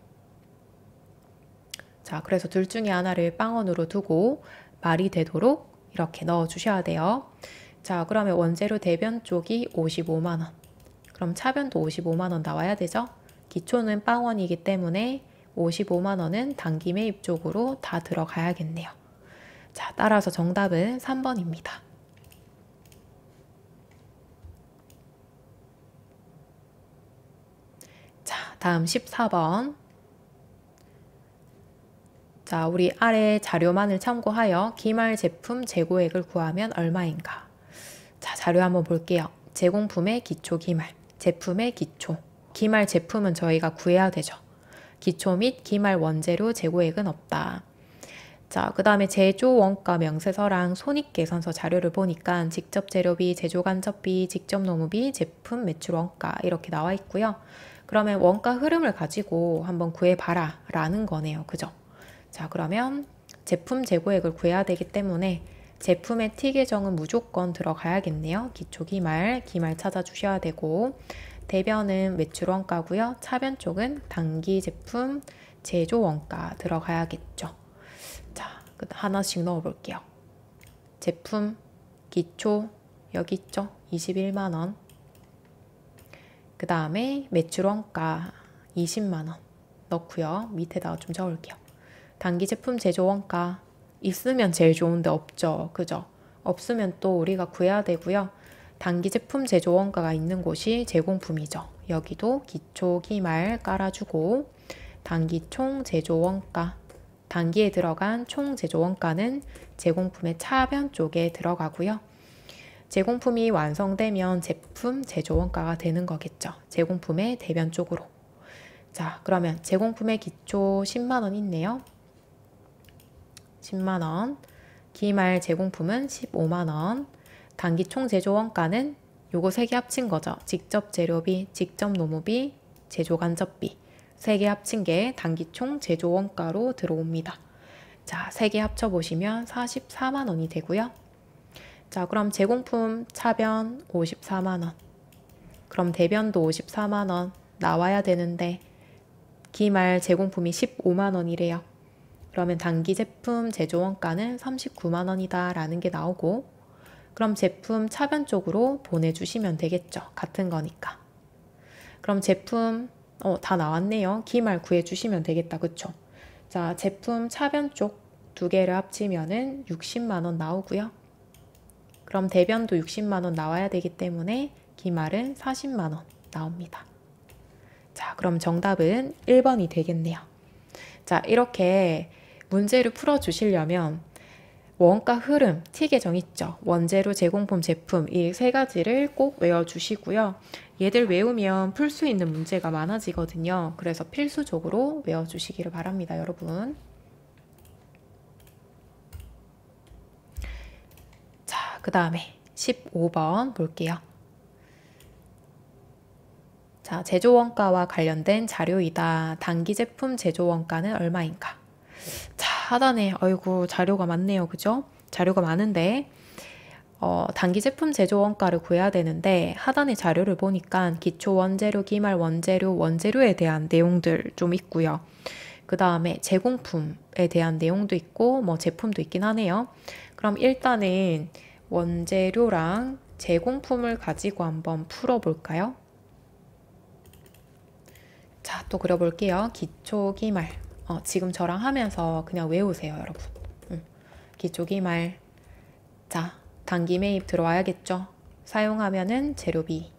자, 그래서 둘 중에 하나를 빵원으로 두고 말이 되도록 이렇게 넣어 주셔야 돼요. 자, 그러면 원재료 대변 쪽이 55만 원. 그럼 차변도 55만 원 나와야 되죠? 기초는 빵원이기 때문에 55만 원은 단기 매입 쪽으로 다 들어가야겠네요. 자, 따라서 정답은 3번입니다. 자, 다음 14번. 자, 우리 아래 자료만을 참고하여 기말 제품 재고액을 구하면 얼마인가? 자, 자료 한번 볼게요. 제공품의 기초 기말, 제품의 기초. 기말 제품은 저희가 구해야 되죠. 기초 및 기말 원재료 재고액은 없다. 자, 그 다음에 제조 원가 명세서랑 손익계산서 자료를 보니까 직접 재료비, 제조 간접비, 직접 노무비, 제품 매출 원가 이렇게 나와 있고요. 그러면 원가 흐름을 가지고 한번 구해봐라 라는 거네요. 그죠? 자, 그러면 제품 재고액을 구해야 되기 때문에 제품의 T 계정은 무조건 들어가야겠네요. 기초 기말, 기말 찾아주셔야 되고 대변은 매출 원가고요. 차변 쪽은 단기 제품 제조 원가 들어가야겠죠. 자, 하나씩 넣어볼게요. 제품, 기초, 여기 있죠? 21만 원. 그 다음에 매출 원가 20만 원 넣고요. 밑에다가 좀 적을게요. 단기 제품 제조 원가 있으면 제일 좋은데 없죠. 그죠? 없으면 또 우리가 구해야 되고요. 단기 제품 제조 원가가 있는 곳이 제공품이죠. 여기도 기초 기말 깔아주고 단기 총 제조 원가, 단기에 들어간 총 제조 원가는 제공품의 차변 쪽에 들어가고요. 제공품이 완성되면 제품 제조 원가가 되는 거겠죠. 제공품의 대변 쪽으로. 자, 그러면 제공품의 기초 10만 원 있네요. 10만 원. 기말 제공품은 15만 원. 단기 총 제조 원가는 요거 세 개 합친 거죠. 직접 재료비, 직접 노무비, 제조 간접비. 세 개 합친 게 단기 총 제조 원가로 들어옵니다. 자, 세 개 합쳐 보시면 44만 원이 되고요. 자, 그럼 제공품 차변 54만 원. 그럼 대변도 54만 원 나와야 되는데 기말 제공품이 15만 원이래요. 그러면 단기 제품 제조 원가는 39만 원이다 라는 게 나오고 그럼 제품 차변 쪽으로 보내주시면 되겠죠. 같은 거니까. 그럼 제품 다 나왔네요. 기말 구해주시면 되겠다. 그쵸? 자, 제품 차변 쪽 두 개를 합치면은 60만 원 나오고요. 그럼 대변도 60만 원 나와야 되기 때문에 기말은 40만 원 나옵니다. 자, 그럼 정답은 1번이 되겠네요. 자, 이렇게 문제를 풀어주시려면 원가 흐름, T 계정 있죠. 원재료, 제공품, 제품 이 세 가지를 꼭 외워주시고요. 얘들 외우면 풀 수 있는 문제가 많아지거든요. 그래서 필수적으로 외워주시기를 바랍니다, 여러분. 자, 그 다음에 15번 볼게요. 자, 제조원가와 관련된 자료이다. 단기 제품 제조원가는 얼마인가? 자, 하단에 아이고 자료가 많네요. 그죠? 자료가 많은데 단기 제품 제조원가를 구해야 되는데 하단의 자료를 보니까 기초 원재료, 기말 원재료, 원재료에 대한 내용들 좀 있고요. 그 다음에 제공품에 대한 내용도 있고 뭐 제품도 있긴 하네요. 그럼 일단은 원재료랑 제공품을 가지고 한번 풀어볼까요? 자, 또 그려볼게요. 기초 기말. 지금 저랑 하면서 그냥 외우세요, 여러분. 기초 기말. 자, 단기 매입 들어와야겠죠? 사용하면은 재료비.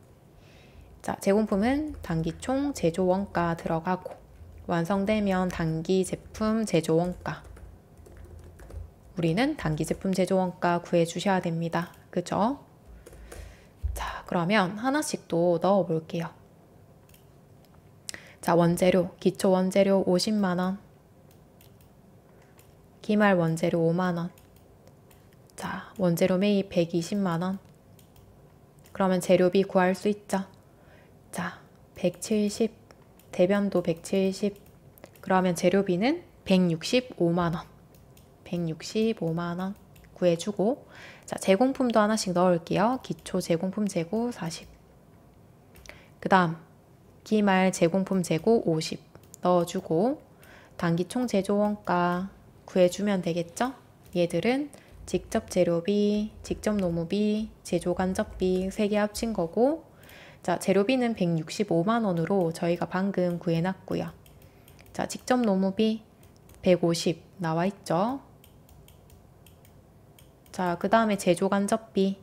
자, 제공품은 단기 총 제조 원가 들어가고 완성되면 단기 제품 제조 원가. 우리는 단기 제품 제조 원가 구해 주셔야 됩니다. 그죠? 자, 그러면 하나씩 또 넣어 볼게요. 자, 원재료, 기초 원재료 50만원, 기말 원재료 5만원, 자, 원재료 매입 120만원, 그러면 재료비 구할 수 있죠? 자, 170, 대변도 170, 그러면 재료비는 165만원, 165만원 구해주고, 자, 제공품도 하나씩 넣을게요. 기초 제공품 재고 40, 그 다음 기말 제공품 재고 50 넣어주고 단기 총 제조 원가 구해주면 되겠죠? 얘들은 직접 재료비, 직접 노무비, 제조 간접비 3개 합친 거고 자, 재료비는 165만 원으로 저희가 방금 구해놨고요. 자, 직접 노무비 150 나와 있죠? 자, 그 다음에 제조 간접비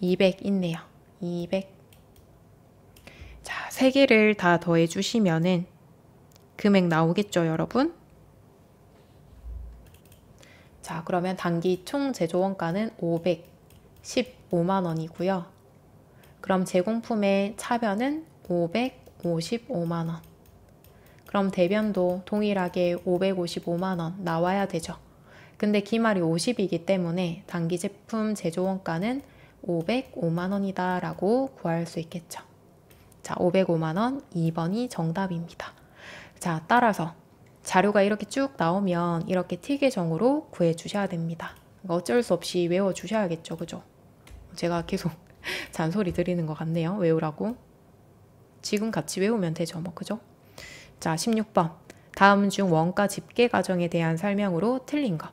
200 있네요. 200. 자, 3개를 다 더해 주시면은 금액 나오겠죠, 여러분? 자, 그러면 단기 총 제조 원가는 515만 원이고요. 그럼 제공품의 차변은 555만 원. 그럼 대변도 동일하게 555만 원 나와야 되죠. 근데 기말이 50이기 때문에 단기 제품 제조 원가는 505만 원이다 라고 구할 수 있겠죠. 자, 505만 원 2번이 정답입니다. 자, 따라서 자료가 이렇게 쭉 나오면 이렇게 T 계정으로 구해 주셔야 됩니다. 어쩔 수 없이 외워 주셔야겠죠. 그죠? 제가 계속 잔소리 드리는 것 같네요. 외우라고. 지금 같이 외우면 되죠. 뭐 그죠? 자, 16번. 다음 중 원가 집계 과정에 대한 설명으로 틀린 것.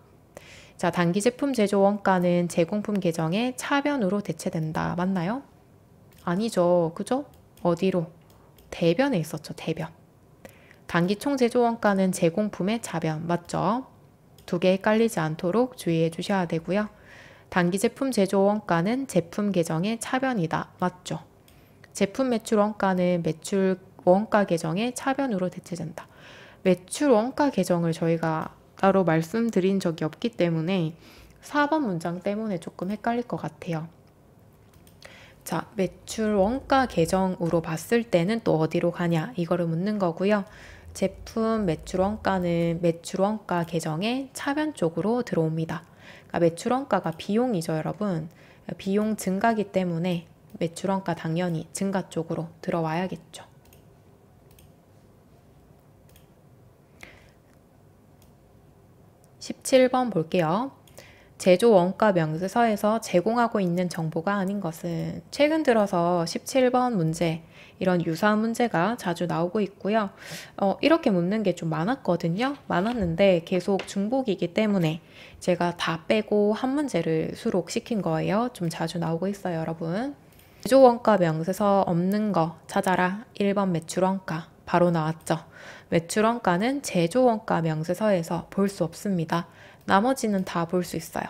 자, 단기 제품 제조 원가는 제공품 계정의 차변으로 대체된다. 맞나요? 아니죠. 그죠? 어디로? 대변에 있었죠. 대변. 단기 총 제조 원가는 제공품의 차변. 맞죠? 두 개 헷갈리지 않도록 주의해 주셔야 되고요. 단기 제품 제조 원가는 제품 계정의 차변이다. 맞죠? 제품 매출 원가는 매출 원가 계정의 차변으로 대체된다. 매출 원가 계정을 저희가 따로 말씀드린 적이 없기 때문에 4번 문장 때문에 조금 헷갈릴 것 같아요. 자, 매출 원가 계정으로 봤을 때는 또 어디로 가냐 이거를 묻는 거고요. 제품 매출 원가는 매출 원가 계정의 차변 쪽으로 들어옵니다. 그러니까 매출 원가가 비용이죠, 여러분. 비용 증가기 때문에 매출 원가 당연히 증가 쪽으로 들어와야겠죠. 17번 볼게요. 제조 원가 명세서에서 제공하고 있는 정보가 아닌 것은 최근 들어서 17번 문제 이런 유사한 문제가 자주 나오고 있고요. 이렇게 묻는 게 좀 많았거든요. 많았는데 계속 중복이기 때문에 제가 다 빼고 한 문제를 수록시킨 거예요. 좀 자주 나오고 있어요, 여러분. 제조 원가 명세서 없는 거 찾아라. 1번 매출 원가 바로 나왔죠. 매출 원가는 제조 원가 명세서에서 볼 수 없습니다. 나머지는 다 볼 수 있어요.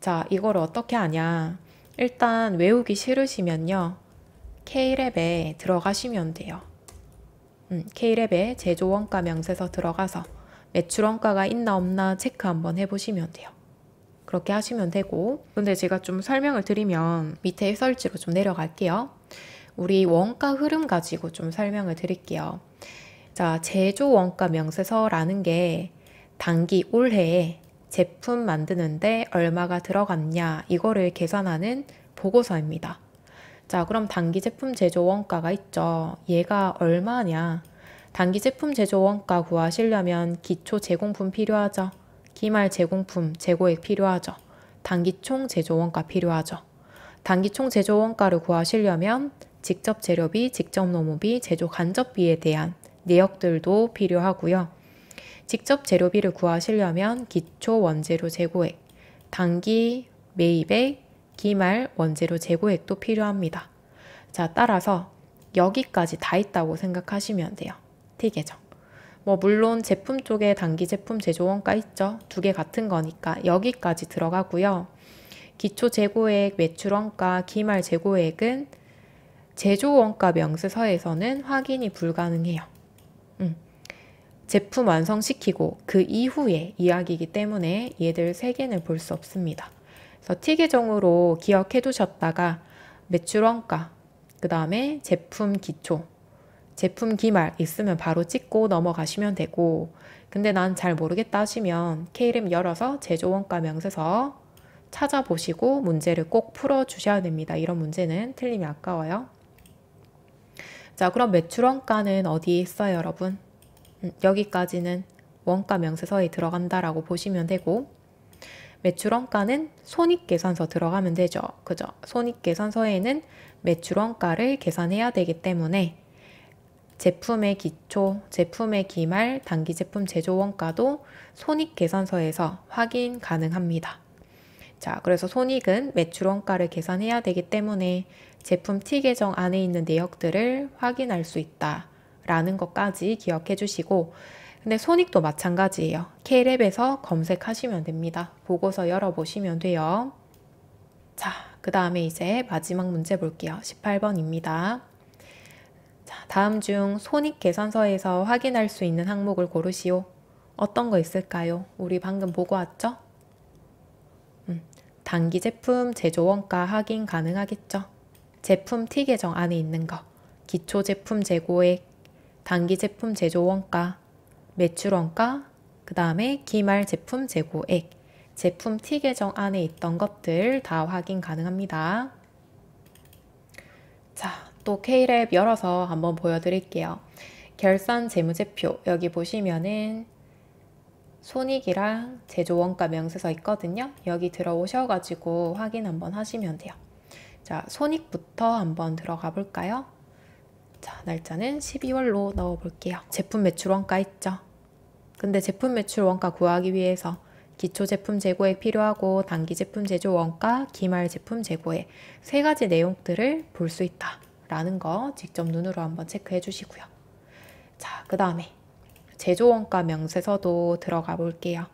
자, 이걸 어떻게 하냐. 일단 외우기 싫으시면요. K랩에 들어가시면 돼요. K랩에 제조 원가 명세서 들어가서 매출 원가가 있나 없나 체크 한번 해보시면 돼요. 그렇게 하시면 되고, 근데 제가 좀 설명을 드리면 밑에 해설지로 좀 내려갈게요. 우리 원가 흐름 가지고 좀 설명을 드릴게요. 자, 제조 원가 명세서라는 게 단기 올해에 제품 만드는데 얼마가 들어갔냐 이거를 계산하는 보고서입니다. 자, 그럼 단기 제품 제조 원가가 있죠. 얘가 얼마냐? 단기 제품 제조 원가 구하시려면 기초 제공품 필요하죠. 기말 제공품 재고액 필요하죠. 단기 총 제조 원가 필요하죠. 단기 총 제조 원가를 구하시려면 직접 재료비, 직접 노무비, 제조 간접비에 대한 내역들도 필요하고요. 직접 재료비를 구하시려면 기초 원재료 재고액, 단기 매입액, 기말 원재료 재고액도 필요합니다. 자, 따라서 여기까지 다 있다고 생각하시면 돼요. T계정. 뭐 물론 제품 쪽에 단기 제품 제조 원가 있죠. 두 개 같은 거니까 여기까지 들어가고요. 기초 재고액, 매출 원가, 기말 재고액은 제조 원가 명세서에서는 확인이 불가능해요. 제품 완성시키고 그 이후의 이야기이기 때문에 얘들 세 개는 볼 수 없습니다. 그래서 T 계정으로 기억해 두셨다가 매출 원가, 그 다음에 제품 기초, 제품 기말 있으면 바로 찍고 넘어가시면 되고, 근데 난 잘 모르겠다 하시면 K랩 열어서 제조 원가 명세서 찾아보시고 문제를 꼭 풀어 주셔야 됩니다. 이런 문제는 틀리면 아까워요. 자, 그럼 매출 원가는 어디에 있어요, 여러분? 여기까지는 원가 명세서에 들어간다라고 보시면 되고, 매출 원가는 손익계산서 들어가면 되죠. 그죠? 손익계산서에는 매출 원가를 계산해야 되기 때문에 제품의 기초, 제품의 기말, 단기 제품 제조 원가도 손익계산서에서 확인 가능합니다. 자, 그래서 손익은 매출 원가를 계산해야 되기 때문에 제품 T 계정 안에 있는 내역들을 확인할 수 있다라는 것까지 기억해 주시고, 근데 손익도 마찬가지예요. K랩에서 검색하시면 됩니다. 보고서 열어보시면 돼요. 자, 그 다음에 이제 마지막 문제 볼게요. 18번입니다. 자, 다음 중 손익계산서에서 확인할 수 있는 항목을 고르시오. 어떤 거 있을까요? 우리 방금 보고 왔죠? 단기 제품 제조 원가 확인 가능하겠죠? 제품 T 계정 안에 있는 거, 기초 제품 재고액, 단기 제품 제조 원가, 매출 원가, 그 다음에 기말 제품 재고액, 제품 T 계정 안에 있던 것들 다 확인 가능합니다. 자, 또 K랩 열어서 한번 보여드릴게요. 결산 재무제표 여기 보시면은 손익이랑 제조 원가 명세서 있거든요. 여기 들어오셔가지고 확인 한번 하시면 돼요. 자, 손익부터 한번 들어가 볼까요? 자, 날짜는 12월로 넣어 볼게요. 제품 매출 원가 있죠? 근데 제품 매출 원가 구하기 위해서 기초 제품 재고액 필요하고 단기 제품 제조 원가, 기말 제품 재고액 세 가지 내용들을 볼 수 있다 라는 거 직접 눈으로 한번 체크해 주시고요. 자, 그 다음에 제조 원가 명세서도 들어가 볼게요.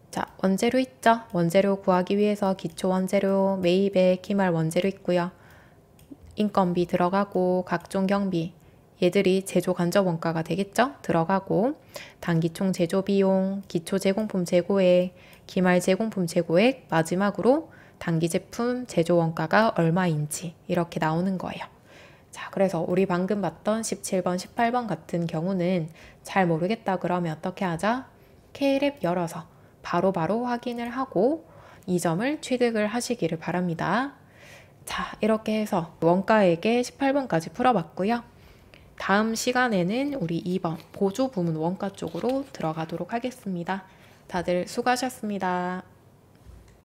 자, 원재료 있죠? 원재료 구하기 위해서 기초 원재료, 매입액, 기말 원재료 있고요. 인건비 들어가고 각종 경비 얘들이 제조 간접 원가가 되겠죠? 들어가고 단기 총 제조 비용, 기초 제공품 재고액, 기말 제공품 재고액, 마지막으로 단기 제품 제조 원가가 얼마인지 이렇게 나오는 거예요. 자, 그래서 우리 방금 봤던 17번, 18번 같은 경우는 잘 모르겠다 그러면 어떻게 하자? K랩 열어서 바로바로 확인을 하고 이 점을 취득을 하시기를 바랍니다. 자, 이렇게 해서 원가액에 18번까지 풀어봤고요. 다음 시간에는 우리 2번 보조 부문 원가 쪽으로 들어가도록 하겠습니다. 다들 수고하셨습니다.